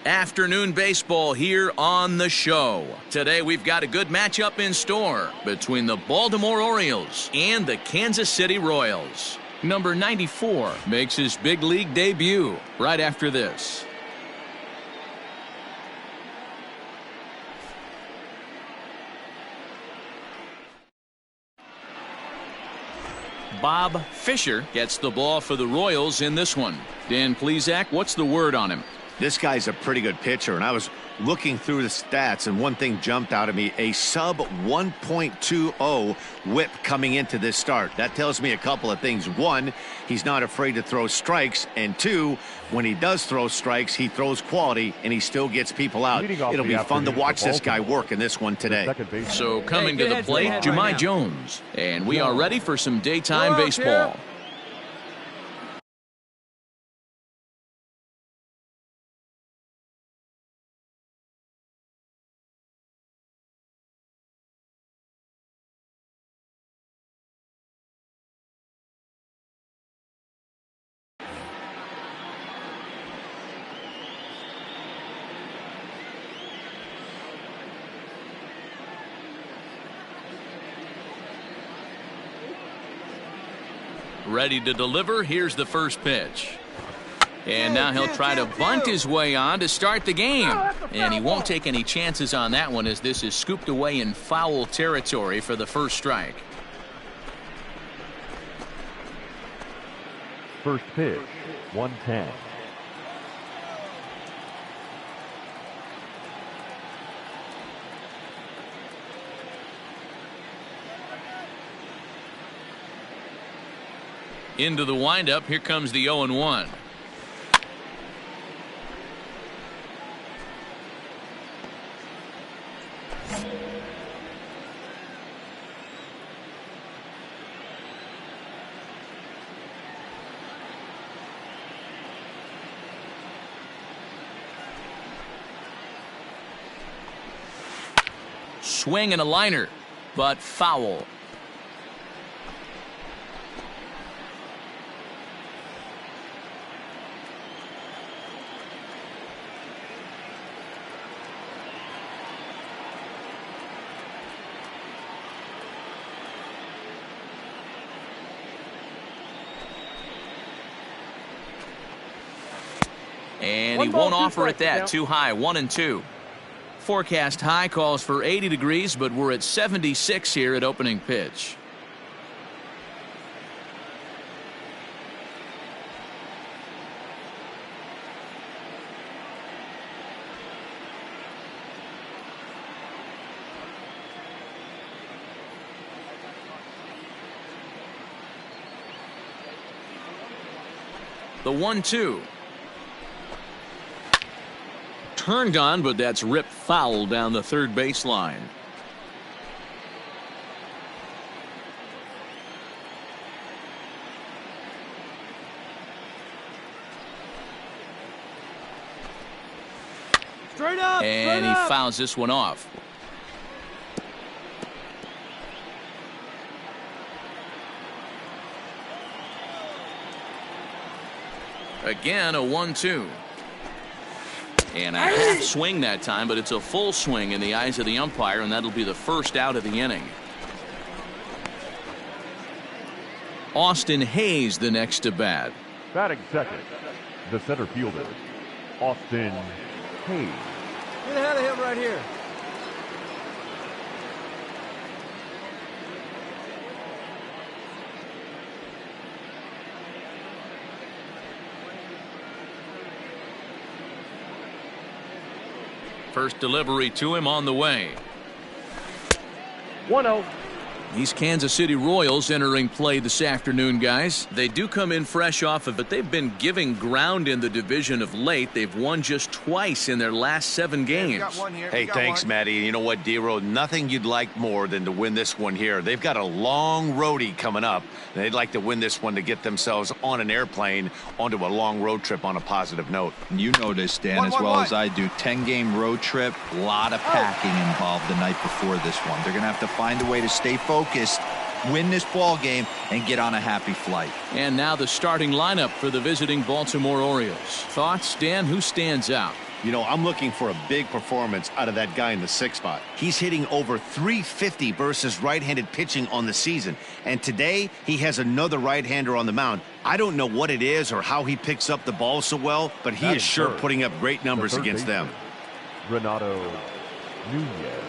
Afternoon baseball here on the show. Today we've got a good matchup in store between the Baltimore Orioles and the Kansas City Royals. Number 94 makes his big league debut right after this. Bob Fisher gets the ball for the Royals in this one. Dan Plesac, what's the word on him? This guy's a pretty good pitcher, and I was looking through the stats, and one thing jumped out at me, a sub 1.20 whip coming into this start. That tells me a couple of things. One, he's not afraid to throw strikes, and two, when he does throw strikes, he throws quality, and he still gets people out. It'll be fun to watch this guy work in this one today. So coming to the plate, Jahmai Jones, and we are ready for some daytime baseball. Ready to deliver. Here's the first pitch. And now he'll try to bunt his way on to start the game. And he won't take any chances on that one, as this is scooped away in foul territory for the first strike. First pitch, 110. Into the windup. Here comes the 0-1. Swing and a liner, but foul. And he won't offer it that. Too high. 1-2. Forecast high calls for 80 degrees, but we're at 76 here at opening pitch. The 1-2. Turned on, but that's ripped foul down the third baseline. Straight up, and he fouls this one off. Again, a 1-2. And a half swing that time, but it's a full swing in the eyes of the umpire, and that'll be the first out of the inning. Austin Hayes the next to bat. Batting second, the center fielder, Austin Hayes. Get ahead of him right here. First delivery to him on the way. 1-0. These Kansas City Royals entering play this afternoon, guys. They do come in fresh off of it. They've been giving ground in the division of late. They've won just twice in their last 7 games. Hey, thanks, Matty. You know what, D-Row? Nothing you'd like more than to win this one here. They've got a long roadie coming up. They'd like to win this one to get themselves on an airplane onto a long road trip on a positive note. You know this, Dan, as well as I do. 10-game road trip, a lot of packing involved the night before this one. They're going to have to find a way to stay focused, win this ball game, and get on a happy flight. And now the starting lineup for the visiting Baltimore Orioles. Thoughts, Dan? Who stands out? You know, I'm looking for a big performance out of that guy in the 6th spot. He's hitting over 350 versus right-handed pitching on the season. And today, he has another right-hander on the mound. I don't know what it is or how he picks up the ball so well, but he is sure putting up great numbers against them. Renato Nunez.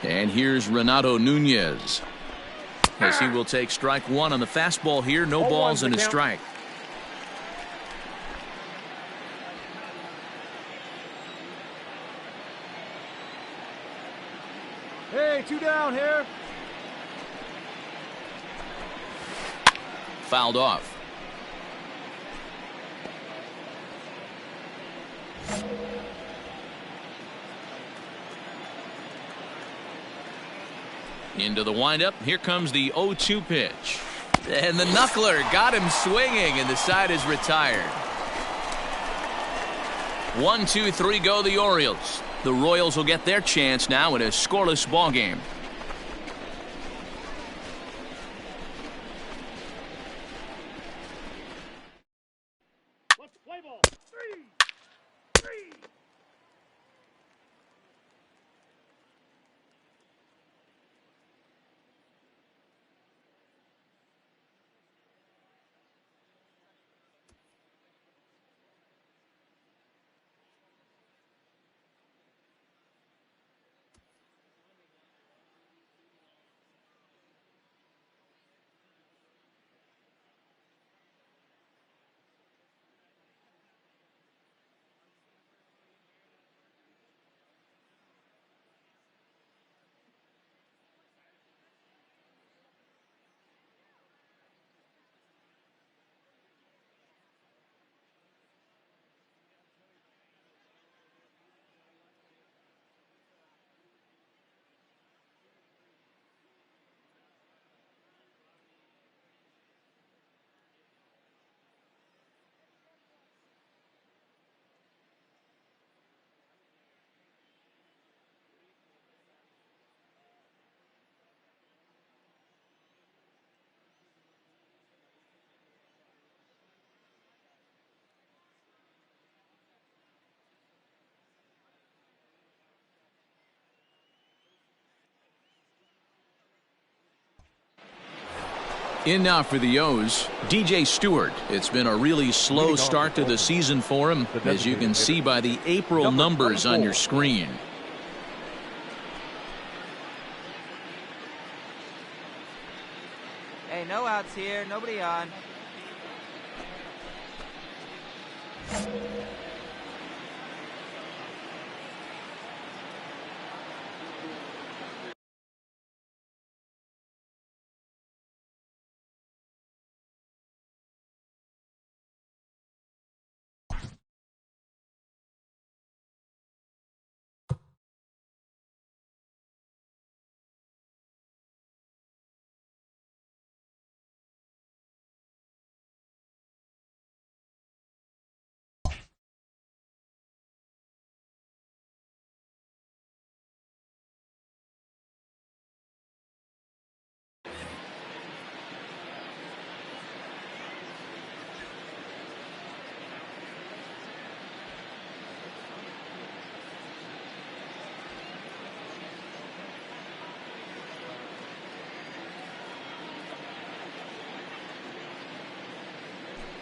And here's Renato Nunez, as he will take strike one on the fastball here. No balls and a strike. Hey, 2 down here. Fouled off. Into the windup. Here comes the 0-2 pitch. And the knuckler got him swinging, and the side is retired. 1-2-3 go the Orioles. The Royals will get their chance now in a scoreless ball game. Let's play ball. 3. In now for the O's, DJ Stewart. It's been a really slow start to the season for him, as you can see by the April numbers on your screen. Hey, no outs here. Nobody on.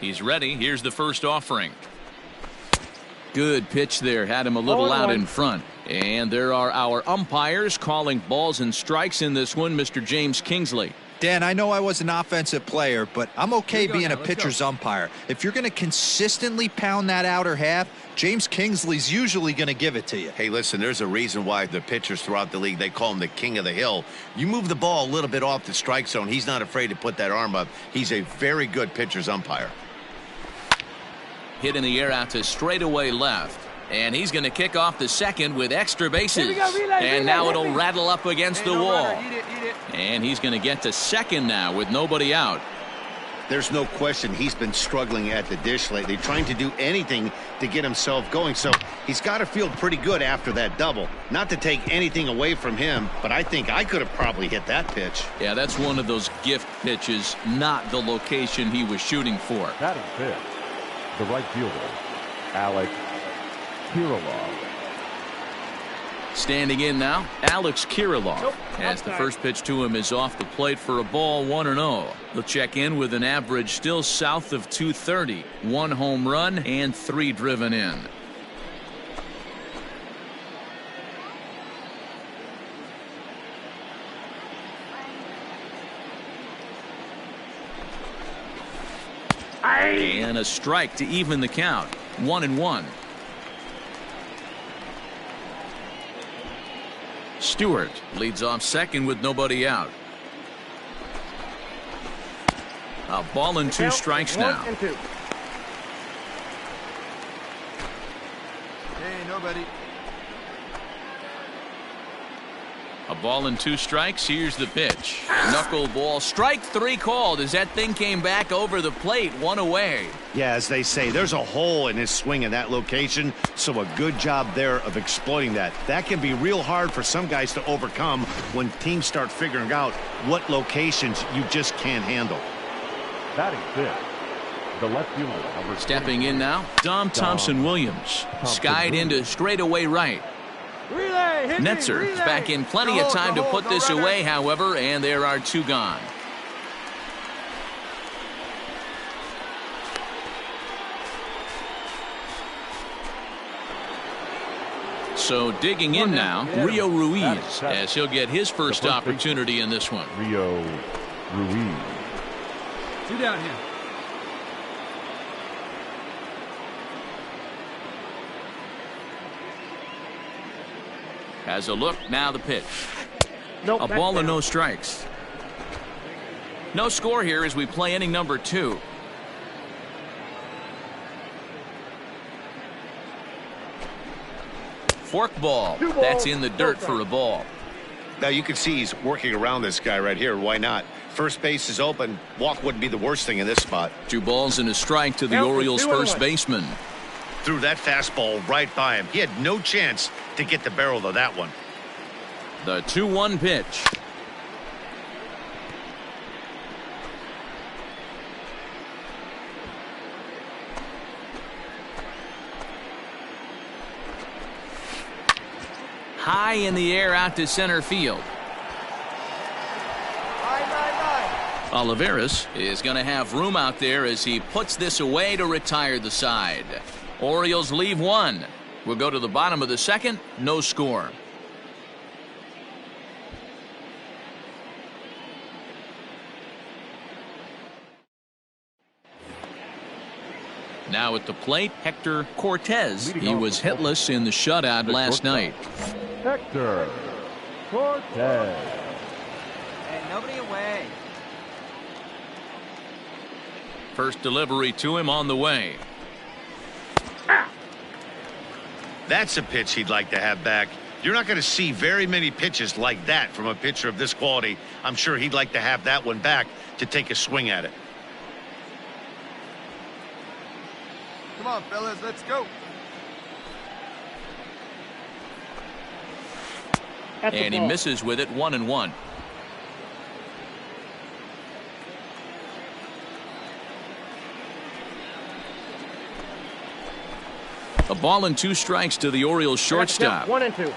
He's ready. Here's the first offering. Good pitch there. Had him a little out in front. And there are our umpires calling balls and strikes in this one. Mr. James Kingsley. Dan, I know I was an offensive player, but I'm okay being a pitcher's umpire. If you're going to consistently pound that outer half, James Kingsley's usually going to give it to you. Hey, listen, there's a reason why the pitchers throughout the league, they call him the king of the hill. You move the ball a little bit off the strike zone, he's not afraid to put that arm up. He's a very good pitcher's umpire. Hit in the air out to straightaway left. And he's going to kick off the second with extra bases. And now it'll rattle up against the wall. And he's going to get to second now with nobody out. There's no question he's been struggling at the dish lately, trying to do anything to get himself going. So he's got to feel pretty good after that double. Not to take anything away from him, but I think I could have probably hit that pitch. Yeah, that's one of those gift pitches, not the location he was shooting for. Batting fifth, The right fielder, Alex Kirilov. Standing in now, Alex Kirilov. As the first pitch to him is off the plate for a ball, 1-0. He'll check in with an average still south of 230. 1 home run and 3 driven in. And a strike to even the count. 1-1. Stewart leads off second with nobody out. A ball and 2 strikes now. 1-2. Hey, nobody. A ball and 2 strikes. Here's the pitch. Knuckleball. Strike 3 called as that thing came back over the plate. 1 away. Yeah, as they say, there's a hole in his swing in that location, so a good job there of exploiting that. That can be real hard for some guys to overcome when teams start figuring out what locations you just can't handle. Batting fifth, the left fielder, number Stepping in now, Dom Thompson-Williams. Skied into straightaway right. Relay, hit me, Netzer is relay. back in plenty of time to put this away, however, and there are 2 gone. So digging in now, Rio Ruiz, as he'll get his first opportunity in this one. Rio Ruiz. 2 down here. Has a look, now the pitch. Nope, A ball and no strikes. No score here as we play inning number 2. Fork ball. That's in the dirt for a ball. Now you can see he's working around this guy right here. Why not? First base is open. Walk wouldn't be the worst thing in this spot. 2 balls and a strike to the Orioles first baseman. Threw that fastball right by him. He had no chance to get the barrel of that one. The 2-1 pitch. High in the air out to center field. Olivares is going to have room out there as he puts this away to retire the side. Orioles leave 1. We'll go to the bottom of the second. No score. Now at the plate, Hector Cortez. He was hitless in the shutout last night. Hector Cortez. Hey, nobody away. First delivery to him on the way. That's a pitch he'd like to have back. You're not going to see very many pitches like that from a pitcher of this quality. I'm sure he'd like to have that one back to take a swing at it. Come on, fellas, let's go. And he misses with it. 1-1. A ball and 2 strikes to the Orioles shortstop. 1-2.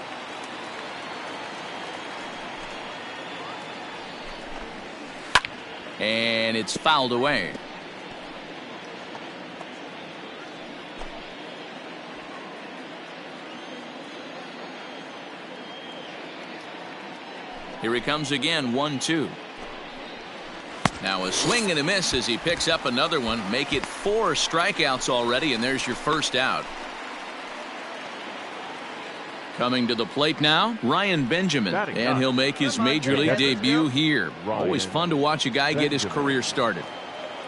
And it's fouled away. Here he comes again, 1-2. Now a swing and a miss as he picks up another one. Make it 4 strikeouts already, and there's your first out. Coming to the plate now, Ryan Benjamin, and he'll make his major league debut here. Always fun to watch a guy get his career started.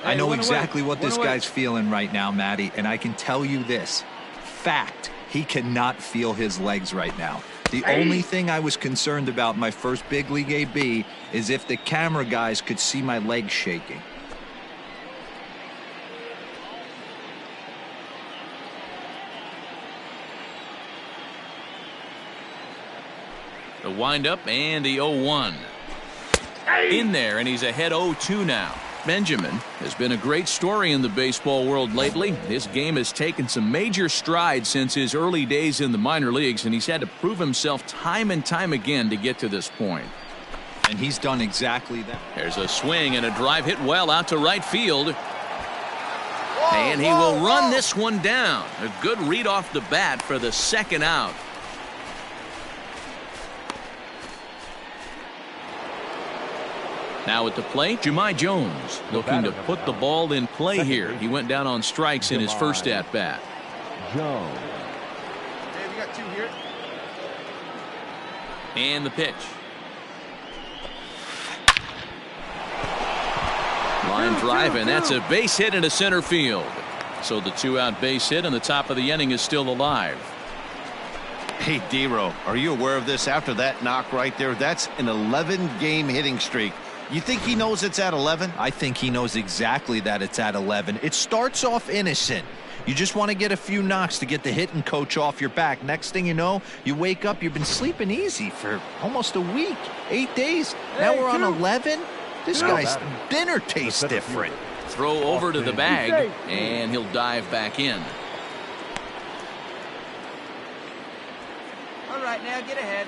I know exactly what this guy's feeling right now, Matty, and I can tell you this. Fact, he cannot feel his legs right now. The only thing I was concerned about my first big league AB is if the camera guys could see my legs shaking. The windup and the 0-1. In there, and he's ahead 0-2 now. Benjamin has been a great story in the baseball world lately. His game has taken some major strides since his early days in the minor leagues, and he's had to prove himself time and time again to get to this point. And he's done exactly that. There's a swing and a drive hit well out to right field. And he will run this one down. A good read off the bat for the second out. Now at the plate, Jahmai Jones looking to put the ball in play here. He went down on strikes in his first at-bat. Jones. Hey, we got 2 here. And the pitch. Line drive, and that's a base hit into center field. So the 2-out base hit and the top of the inning is still alive. Hey, D-Row, are you aware of this? After that knock right there, that's an 11-game hitting streak. You think he knows it's at 11? I think he knows exactly that it's at 11. It starts off innocent. You just want to get a few knocks to get the hitting coach off your back. Next thing you know, you wake up, you've been sleeping easy for almost a week, 8 days. Now we're on 11. This guy's dinner tastes different. Throw over to the bag, and he'll dive back in. All right, now get ahead.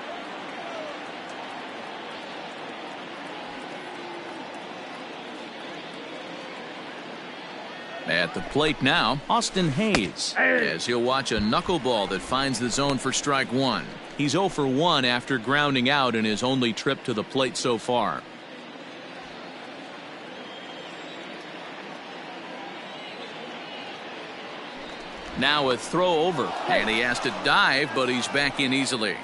At the plate now, Austin Hayes, as he'll watch a knuckleball that finds the zone for strike one. He's 0 for 1 after grounding out in his only trip to the plate so far. Now a throw over, and he has to dive, but he's back in easily.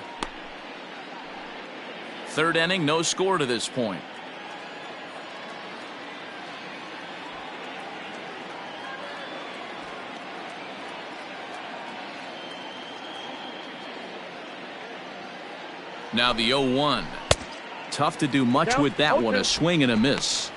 Third inning, no score to this point. Now the 0-1. Tough to do much with that one. A swing and a miss.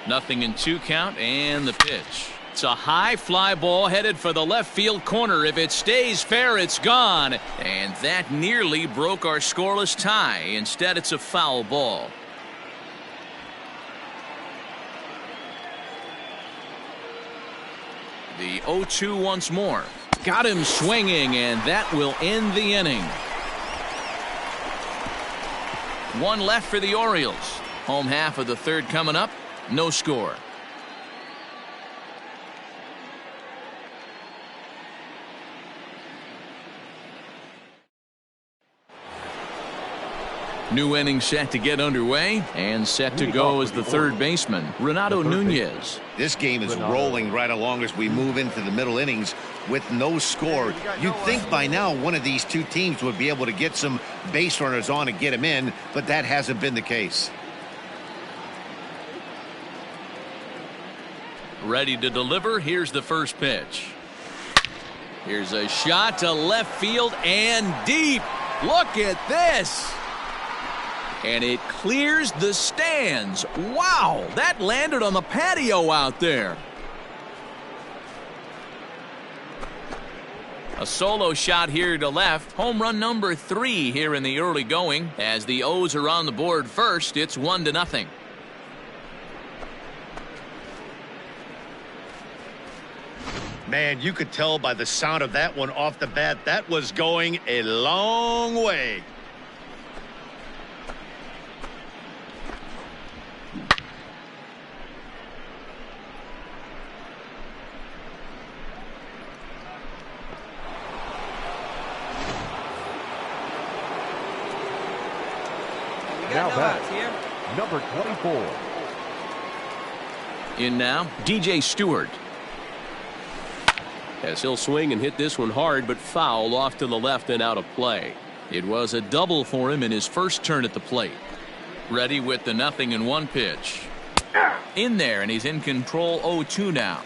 Nothing in 2 count, and the pitch. It's a high fly ball headed for the left field corner. If it stays fair, it's gone. And that nearly broke our scoreless tie. Instead, it's a foul ball. The 0-2 once more. Got him swinging, and that will end the inning. 1 left for the Orioles. Home half of the third coming up. No score. New inning set to get underway, and set to go as the third baseman, Renato Nunez. This game is rolling right along as we move into the middle innings with no score. You'd think by now one of these two teams would be able to get some base runners on and get them in, but that hasn't been the case. Ready to deliver. Here's the first pitch. Here's a shot to left field and deep. Look at this. And it clears the stands. Wow, that landed on the patio out there. A solo shot here to left. Home run number 3 here in the early going. As the O's are on the board first, it's 1-0. Man, you could tell by the sound of that one off the bat, that was going a long way. Now back, number 24. In now, DJ Stewart. As he'll swing and hit this one hard, but foul off to the left and out of play. It was a double for him in his first turn at the plate. Ready with the 0-1 pitch. In there, and he's in control. 0-2 now.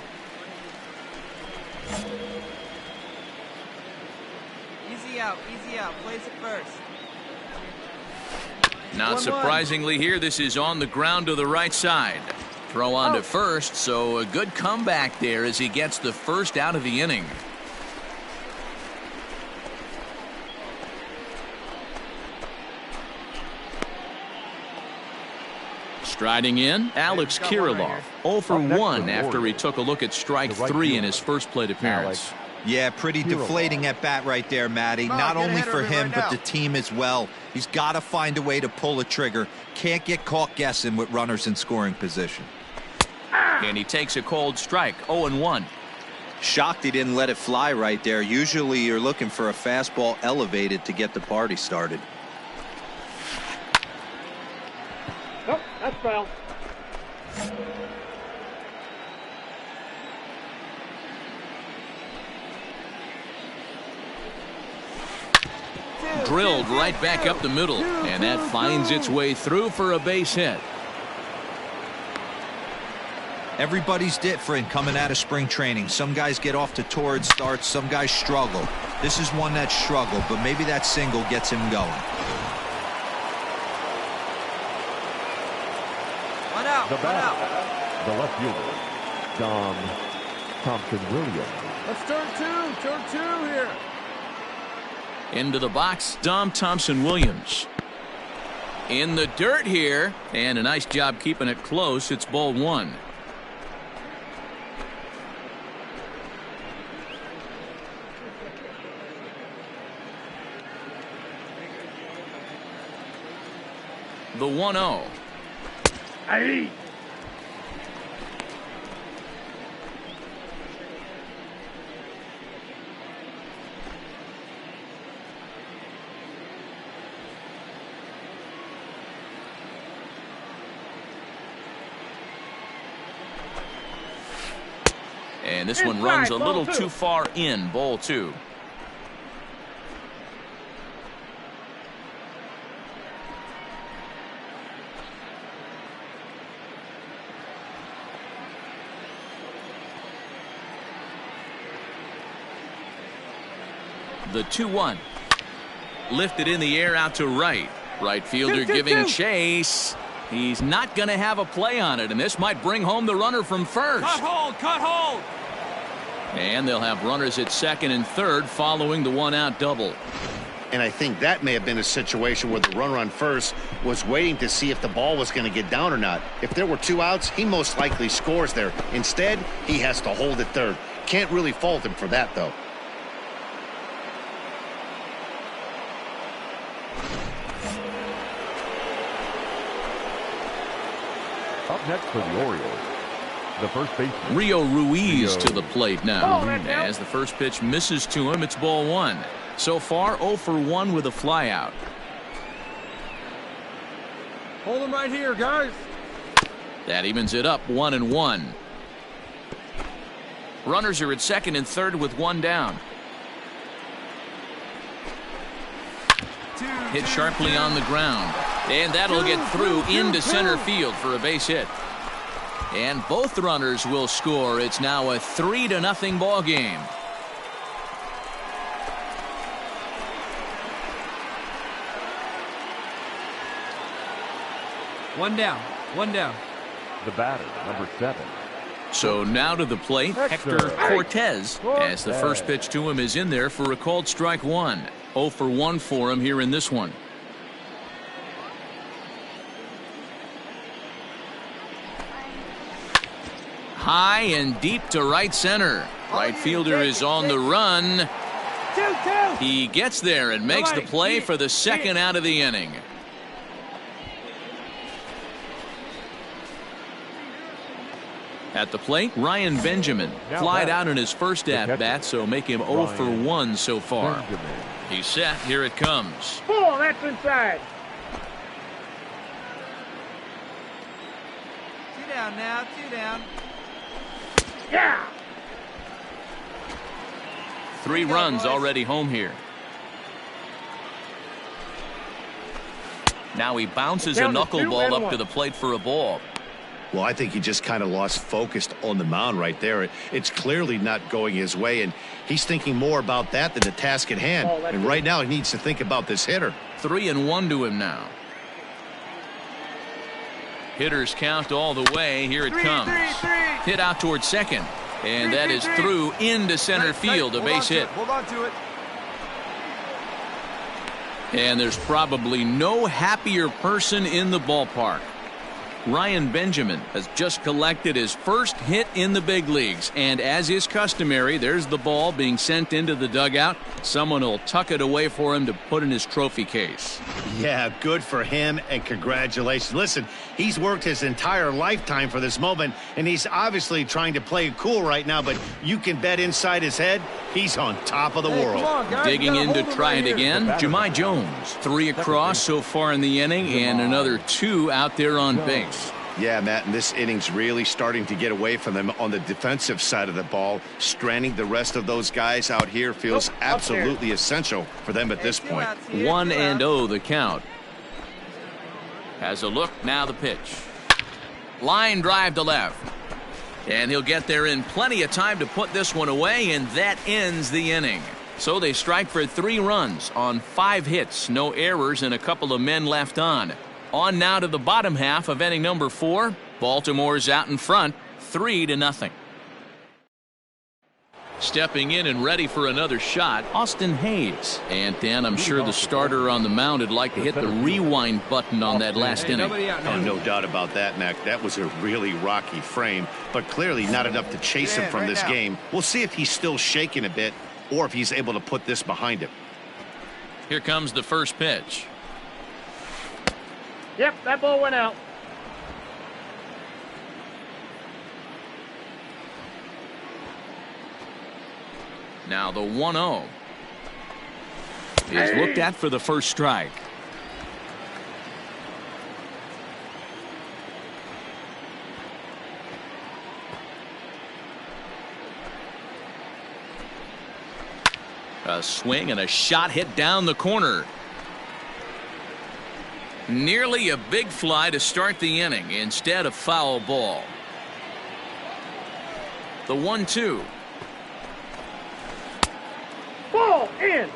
Easy out, place it first. Not surprisingly here, this is on the ground to the right side. Throw on to first, so a good comeback there as he gets the first out of the inning. Striding in, Alex Kirilloff, 0 for 1 after he took a look at strike 3 in his first plate appearance. Yeah, pretty deflating at bat right there, Matty. Not only for him, but the team as well. He's got to find a way to pull a trigger. Can't get caught guessing with runners in scoring position. And he takes a cold strike, 0-1. Shocked he didn't let it fly right there. Usually you're looking for a fastball elevated to get the party started. Nope, that's foul. Drilled right back up the middle, and that finds its way through for a base hit. Everybody's different coming out of spring training. Some guys get off to torrid starts, some guys struggle. This is one that struggled, but maybe that single gets him going. One out. The One batter, out. the left fielder, Dom Thompson-Williams. Let's turn two here. Into the box, Dom Thompson-Williams. In the dirt here, and a nice job keeping it close. It's ball 1. The 1-0. Hey. And this one runs a little too far in, ball 2. The 2-1. Lifted in the air out to right. Right fielder giving chase. He's not going to have a play on it, and this might bring home the runner from first. Cut hold. And they'll have runners at second and third following the 1-out double. And I think that may have been a situation where the runner on first was waiting to see if the ball was going to get down or not. If there were 2 outs, he most likely scores there. Instead, he has to hold at third. Can't really fault him for that, though. Up next for the Orioles, the first baseman, Rio Ruiz to the plate now. As the first pitch misses to him, it's ball 1. So far, 0 for 1 with a flyout. Hold him right here, guys. That evens it up, 1-1. Runners are at second and third with 1 down. Hit sharply on the ground. And that'll get through into center field for a base hit. And both runners will score. It's now a 3-0 ball game. One down. the batter, number 7. So now to the plate, Hector Cortez, as the first pitch to him is in there for a called strike 1. 0 for 1 for him here in this one. High and deep to right center. Right fielder is on the run. He gets there and makes the play for the second out of the inning. At the plate, Ryan Benjamin flied out in his first at-bat, so make him 0 for 1 so far. He's set. Here it comes. Oh, that's inside. 2 down now, 2 down. Yeah. 3 runs already home here. Now he bounces a knuckleball up to the plate for a ball. Well, I think he just kind of lost focus on the mound right there. It's clearly not going his way, and he's thinking more about that than the task at hand. And right now he needs to think about this hitter. 3-1 to him now. Hitters count all the way. Here it comes. Hit out towards second. And that is through into center field. A base hit. Hold on to it. And there's probably no happier person in the ballpark. Ryan Benjamin has just collected his first hit in the big leagues. And as is customary, there's the ball being sent into the dugout. Someone will tuck it away for him to put in his trophy case. Yeah, good for him, and congratulations. Listen, he's worked his entire lifetime for this moment, and he's obviously trying to play it cool right now, but you can bet inside his head, he's on top of the world. Come on, guys. Digging in to try it again, Jahmai Jones. 3 across so far in the inning, and another 2 out there on base. Yeah, Matt, and this inning's really starting to get away from them on the defensive side of the ball. Stranding the rest of those guys out here feels absolutely essential for them at this point. 1-0 the count. Has a look, now the pitch. Line drive to left. And he'll get there in plenty of time to put this one away, and that ends the inning. So they strike for 3 runs on 5 hits, no errors, and a couple of men left on. On now to the bottom half of inning number 4. Baltimore's out in front, 3-0. Stepping in and ready for another shot, Austin Hayes. And Dan, I'm sure the starter on the mound would like to hit the rewind button on that last inning. Oh, no doubt about that, Mac. That was a really rocky frame, but clearly not enough to chase him from this game. We'll see if he's still shaking a bit or if he's able to put this behind him. Here comes the first pitch. Yep, that ball went out. Now the 1-0 is looked at for the first strike. A swing and a shot hit down the corner. Nearly a big fly to start the inning instead of foul ball. The 1-2. Ball in.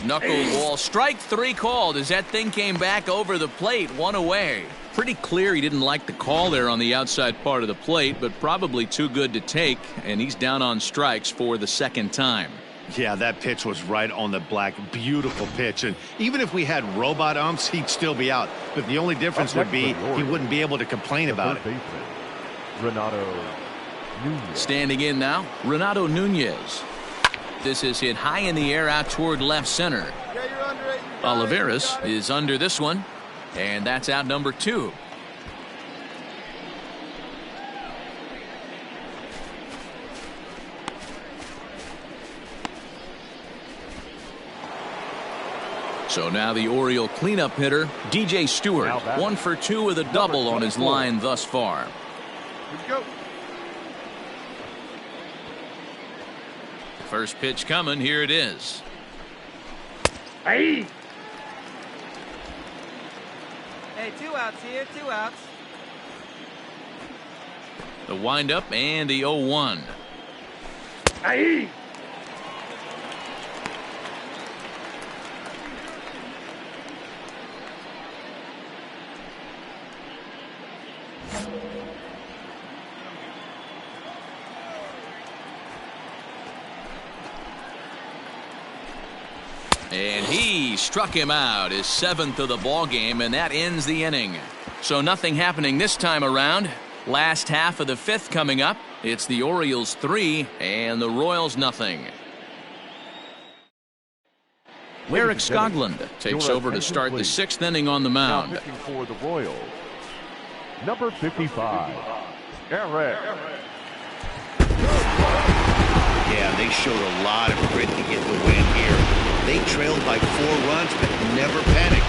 Knuckleball, strike 3 called as that thing came back over the plate, 1 away. Pretty clear he didn't like the call there on the outside part of the plate, but probably too good to take, and he's down on strikes for the second time. Yeah, that pitch was right on the black. Beautiful pitch. And even if we had robot umps, he'd still be out. But the only difference would be he wouldn't be able to complain about it. Renato Nunez. Standing in now, Renato Nunez. This is hit high in the air out toward left center. Yeah, you're under it. Olivares is under this one, and that's out number 2. So now the Oriole cleanup hitter, DJ Stewart, 1 for 2 with a double on his line thus far. Here we go. First pitch coming, here it is. Hey. Hey, 2 outs here, 2 outs. The windup and the 0-1. Hey. And he struck him out, his 7th of the ball game, and that ends the inning. So nothing happening this time around. Last half of the 5th coming up. It's the Orioles 3 and the Royals nothing. Eric Skoglund takes over to start the 6th inning on the mound. Now pitching for the Royals, number 55, Eric. Yeah, they showed a lot of grit to get the win here. They trailed by 4 runs, but never panicked.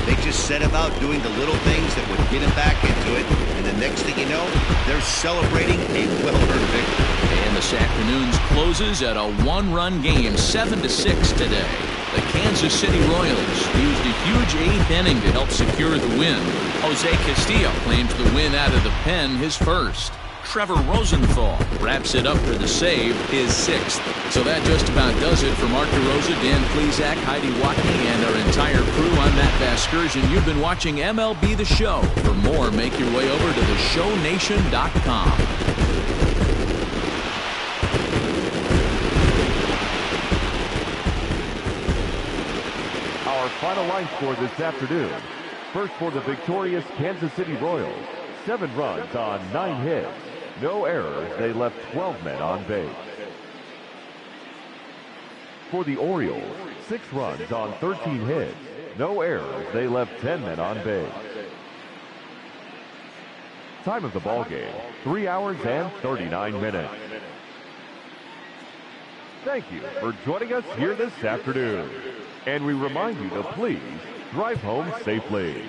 They just set about doing the little things that would get them back into it. And the next thing you know, they're celebrating a well-earned victory. And this afternoon's closes at a 1-run game, 7-6 today. The Kansas City Royals used a huge 8th inning to help secure the win. Jose Castillo claims the win out of the pen, his first. Trevor Rosenthal wraps it up for the save, his 6th. So that just about does it for Mark DeRosa, Dan Plesac, Heidi Watkey, and our entire crew. I'm Matt Vasgersian. You've been watching MLB The Show. For more, make your way over to theshownation.com. Our final line score this afternoon. First for the victorious Kansas City Royals, 7 runs on 9 hits. No errors, they left 12 men on base. For the Orioles, 6 runs on 13 hits. No errors, they left 10 men on base. Time of the ball game, 3 hours and 39 minutes. Thank you for joining us here this afternoon. And we remind you to please drive home safely.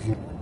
Yes.